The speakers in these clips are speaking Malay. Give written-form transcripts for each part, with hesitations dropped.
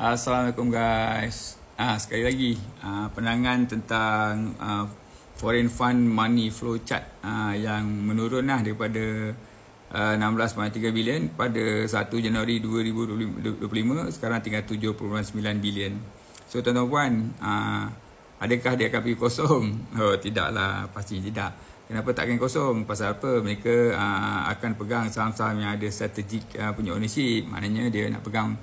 Assalamualaikum guys. Sekali lagi pandangan tentang foreign fund money flow chart yang menurun daripada 16.3 bilion pada 1 Januari 2025 sekarang tinggal 7.9 bilion. So tuan-tuan, adakah dia akan pergi kosong? Oh, tidaklah, pasti tidak. Kenapa tak akan kosong? Pasal apa? Mereka akan pegang saham-saham yang ada strategic punya ownership. Maknanya dia nak pegang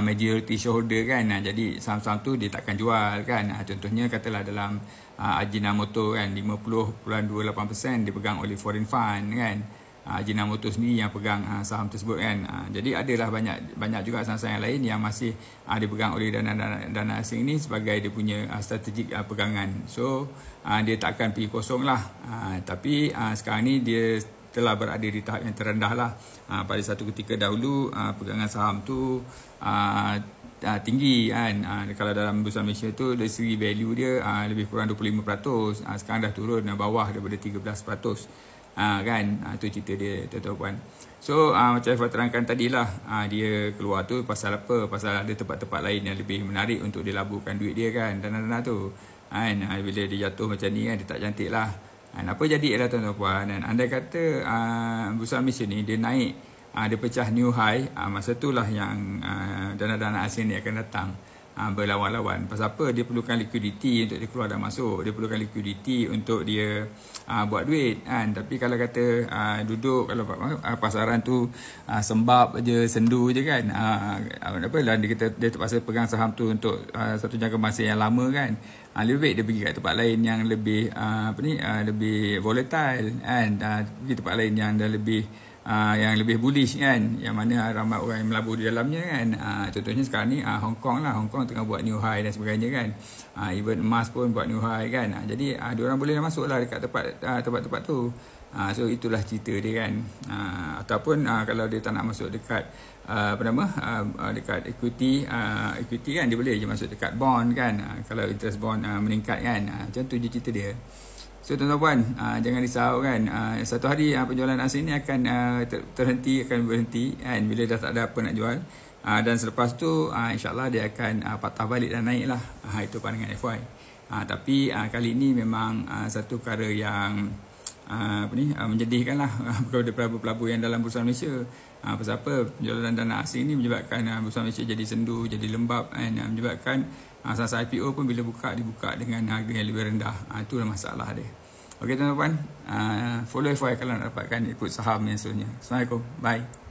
majority shareholder kan. Jadi saham-saham tu dia takkan jual kan. Contohnya katalah dalam Ajinomoto kan, 50.28% dipegang oleh foreign fund kan. Ajinomoto sendiri yang pegang saham tersebut kan. Jadi adalah banyak juga saham-saham yang lain yang masih dipegang oleh dana asing ni sebagai dia punya strategik pegangan. So dia tak akan pergi kosong lah. Tapi sekarang ni dia telah berada di tahap yang terendah lah. Pada satu ketika dahulu pegangan saham tu tinggi kan. Kalau dalam Bursa Malaysia tu dari segi value dia lebih kurang 25%. Sekarang dah turun bawah daripada 13%. Kan, tu cerita dia tuan-tuan. So macam saya terangkan tadilah, dia keluar tu pasal apa? Pasal ada tempat-tempat lain yang lebih menarik untuk dia laburkan duit dia kan, dana-dana tu kan. Bila dia jatuh macam ni kan, dia tak cantik lah. Apa jadi ialah tuan-tuan, andai kata Bursa Malaysia ni dia naik, dia pecah new high, masa itulah yang dana-dana asing ni akan datang berlawan-lawan. Pasal apa? Dia perlukan liquidity untuk dia keluar dan masuk. Dia perlukan liquidity untuk dia buat duit kan. Tapi kalau kata duduk, kalau pasaran tu sembab je, sendu je kan, apa lah, dia terpaksa pegang saham tu untuk satu jangka masa yang lama kan. Lebih baik dia pergi kat tempat lain yang lebih lebih volatile kan, pergi tempat lain yang dah lebih lebih bullish kan, yang mana ramai orang yang melabur di dalamnya kan. Contohnya sekarang ni Hong Kong lah. Hong Kong tengah buat new high dan sebagainya kan. Even emas pun buat new high kan. Jadi diorang boleh masuk lah dekat tempat-tempat tu. So itulah cerita dia kan. Ataupun kalau dia tak nak masuk dekat dekat equity kan, dia boleh je masuk dekat bond kan. Kalau interest bond meningkat kan. Macam tu je cerita dia. So tuan-tuan, jangan risau kan. Satu hari penjualan asing ni akan terhenti, akan berhenti kan, bila dah tak ada apa nak jual. Dan selepas tu insyaAllah dia akan patah balik dan naik lah. Itu pandangan FY. Tapi kali ini memang satu perkara yang menyedihkan lah kepada pelabur-pelabur yang dalam Bursa Malaysia. Pasal apa? Penjualan dana asing ni menyebabkan Bursa Malaysia jadi sendu, jadi lembab kan. Menyebabkan asas IPO pun bila dibuka dengan harga yang lebih rendah. Itulah masalah dia. Okey tuan-tuan, follow FY kalau nak dapatkan input saham yang seterusnya. Assalamualaikum. Bye.